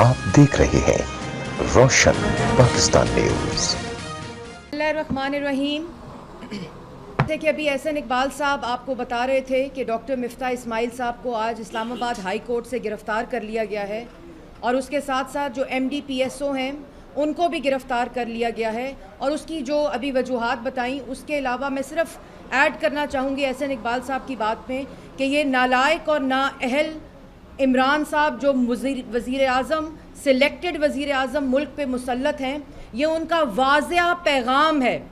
आप देख रहे हैं रोशन पाकिस्तान न्यूज। बिस्मिल्लाहिर्रहमानिर्रहीम। जैसे कि अभी एहसन इकबाल साहब आपको बता रहे थे कि डॉक्टर मिफ्ता इस्माइल साहब को आज इस्लामाबाद हाई कोर्ट से गिरफ़्तार कर लिया गया है और उसके साथ साथ जो MD PSO हैं उनको भी गिरफ़्तार कर लिया गया है। और उसकी जो अभी वजूहात बताई, उसके अलावा मैं सिर्फ ऐड करना चाहूँगी एहसन इकबाल साहब की बात में कि ये नालायक और नाअहल इमरान साहब जो वज़ीर आज़म, सिलेक्टेड वज़ीर आज़म मुल्क पे मुसल्लत हैं, ये उनका वाज़ेह पैगाम है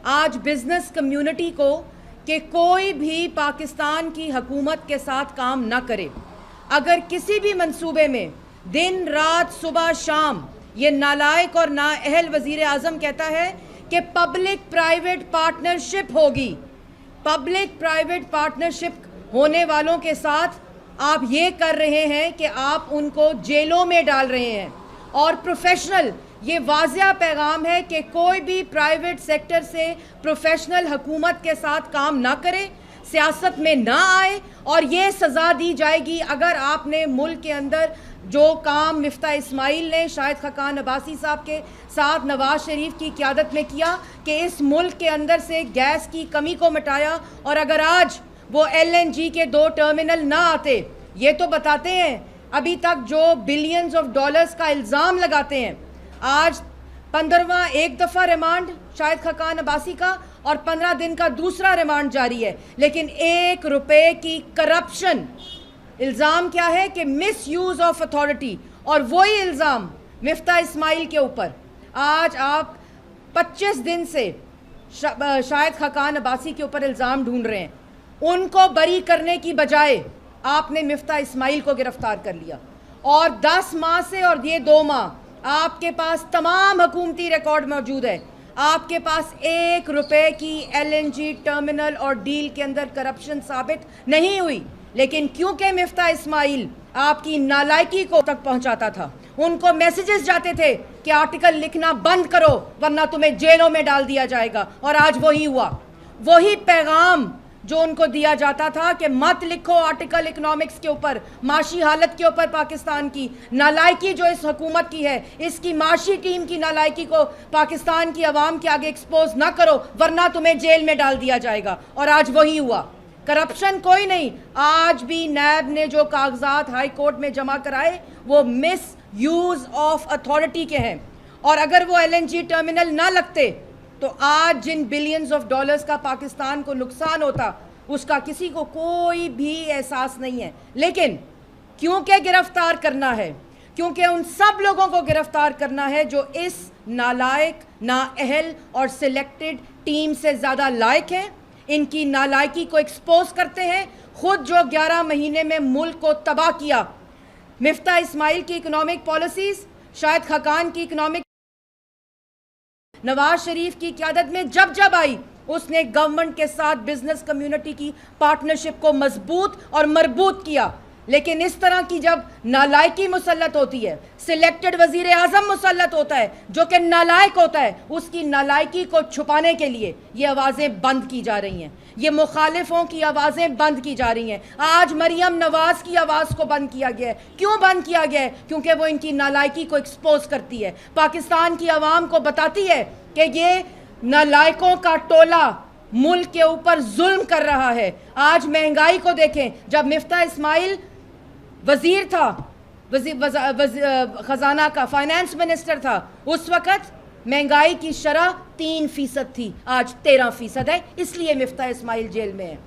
आज बिज़नेस कम्युनिटी को कि कोई भी पाकिस्तान की हुकूमत के साथ काम ना करे। अगर किसी भी मंसूबे में दिन रात सुबह शाम ये नालायक और नाअहल वज़ीर आज़म कहता है कि पब्लिक प्राइवेट पार्टनरशिप होगी, पब्लिक प्राइवेट पार्टनरशिप होने वालों के साथ आप ये कर रहे हैं कि आप उनको जेलों में डाल रहे हैं। और प्रोफेशनल, ये वाज़ेह पैगाम है कि कोई भी प्राइवेट सेक्टर से प्रोफेशनल हुकूमत के साथ काम ना करे, सियासत में ना आए, और ये सज़ा दी जाएगी अगर आपने मुल्क के अंदर जो काम मिफ्ता इस्माइल ने शाहिद खाकान अब्बासी साहब के साथ नवाज़ शरीफ की क़यादत में किया कि इस मुल्क के अंदर से गैस की कमी को मिटाया। और अगर आज वो LNG के 2 टर्मिनल ना आते, ये तो बताते हैं अभी तक जो बिलियंस ऑफ डॉलर्स का इल्ज़ाम लगाते हैं, आज 15वां एक दफ़ा रिमांड शाहिद खाकान अब्बासी का और 15 दिन का दूसरा रिमांड जारी है, लेकिन 1 रुपए की करप्शन, इल्ज़ाम क्या है कि मिस यूज़ ऑफ अथॉरिटी, और वही इल्ज़ाम मिफ्ता इस्माइल के ऊपर आज आप 25 दिन से शाहिद खाकान अब्बासी के ऊपर इल्ज़ाम ढूंढ रहे हैं। उनको बरी करने की बजाय आपने मिफ्ता इस्माइल को गिरफ्तार कर लिया, और 10 माह से और ये 2 माह आपके पास तमाम हुकूमती रिकॉर्ड मौजूद है। आपके पास 1 रुपए की LNG टर्मिनल और डील के अंदर करप्शन साबित नहीं हुई, लेकिन क्योंकि मिफ्ता इस्माइल आपकी नालायकी को तक पहुंचाता था, उनको मैसेजेस जाते थे कि आर्टिकल लिखना बंद करो वरना तुम्हें जेलों में डाल दिया जाएगा, और आज वही हुआ। वही पैगाम जो उनको दिया जाता था कि मत लिखो आर्टिकल इकोनॉमिक्स के ऊपर, माशी हालत के ऊपर पाकिस्तान की नालायकी जो इस हुकूमत की है, इसकी माशी टीम की नालायकी को पाकिस्तान की आवाम के आगे एक्सपोज ना करो वरना तुम्हें जेल में डाल दिया जाएगा, और आज वही हुआ। करप्शन कोई नहीं, आज भी नैब ने जो कागजात हाई कोर्ट में जमा कराए वो मिस यूज़ ऑफ अथॉरिटी के हैं, और अगर वो LNG टर्मिनल ना लगते तो आज जिन बिलियंस ऑफ डॉलर्स का पाकिस्तान को नुकसान होता उसका किसी को कोई भी एहसास नहीं है। लेकिन क्योंकि गिरफ्तार करना है, क्योंकि उन सब लोगों को गिरफ्तार करना है जो इस नालायक, नाअहल और सिलेक्टेड टीम से ज़्यादा लायक हैं, इनकी नालायकी को एक्सपोज करते हैं। खुद जो 11 महीने में मुल्क को तबाह किया, मिफ्ता इस्माइल की इकोनॉमिक पॉलिसीज़, शाहिद खाकान की इकोनॉमिक, नवाज शरीफ की क़यादत में जब जब आई उसने गवर्नमेंट के साथ बिजनेस कम्युनिटी की पार्टनरशिप को मजबूत और मरबूत किया। लेकिन इस तरह की जब नालायकी मुसल्लत होती है, सिलेक्टेड वजीर आज़म मुसल्लत होता है जो कि नालायक होता है, उसकी नालायकी को छुपाने के लिए ये आवाज़ें बंद की जा रही हैं, ये मुखालिफों की आवाज़ें बंद की जा रही हैं। आज मरियम नवाज़ की आवाज़ को बंद किया गया है। क्यों बंद किया गया है? क्योंकि वो इनकी नालायकी को एक्सपोज करती है, पाकिस्तान की आवाम को बताती है कि ये नालायकों का टोला मुल्क के ऊपर जुल्म कर रहा है। आज महंगाई को देखें, जब मिफ्ता इस्माइल वजीर था, खजाना का फाइनेंस मिनिस्टर था, उस वक़्त महंगाई की शरह 3% थी, आज 13% है, इसलिए मिफ्ता इस्माइल जेल में है।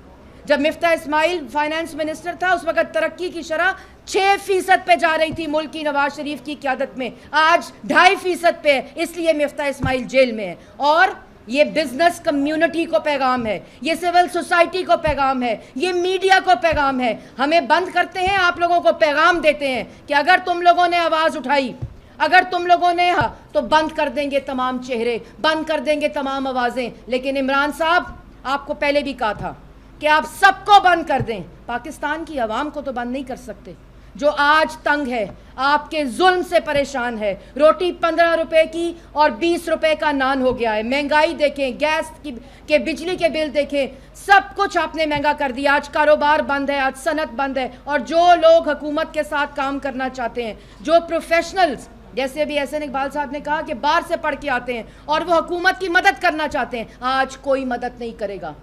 जब मिफ्ता इस्माइल फाइनेंस मिनिस्टर था उस वक़्त तरक्की की शरह 6% पे जा रही थी मुल्क की नवाज शरीफ की क़यादत में, आज 2.5% पे है, इसलिए मिफ्ता इस्माइल जेल में है। और ये बिजनेस कम्युनिटी को पैगाम है, ये सिविल सोसाइटी को पैगाम है, ये मीडिया को पैगाम है। हमें बंद करते हैं, आप लोगों को पैगाम देते हैं कि अगर तुम लोगों ने आवाज़ उठाई, अगर तुम लोगों ने तो बंद कर देंगे तमाम चेहरे, बंद कर देंगे तमाम आवाज़ें। लेकिन इमरान साहब, आपको पहले भी कहा था कि आप सबको बंद कर दें, पाकिस्तान की आवाम को तो बंद नहीं कर सकते। جو آج تنگ ہے، آپ کے ظلم سے پریشان ہے. روٹی 15 روپے کی اور 20 روپے کا نان ہو گیا ہے. مہنگائی دیکھیں، گیس کے بجلی کے بل دیکھیں، سب کچھ آپ نے مہنگا کر دیا. آج کاروبار بند ہے، آج صنعت بند ہے. اور جو لوگ حکومت کے ساتھ کام کرنا چاہتے ہیں، جو پروفیشنلز جیسے ابھی احسن اقبال صاحب نے کہا کہ باہر سے پڑھ کے آتے ہیں اور وہ حکومت کی مدد کرنا چاہتے ہیں، آج کوئی مدد نہیں کرے گا.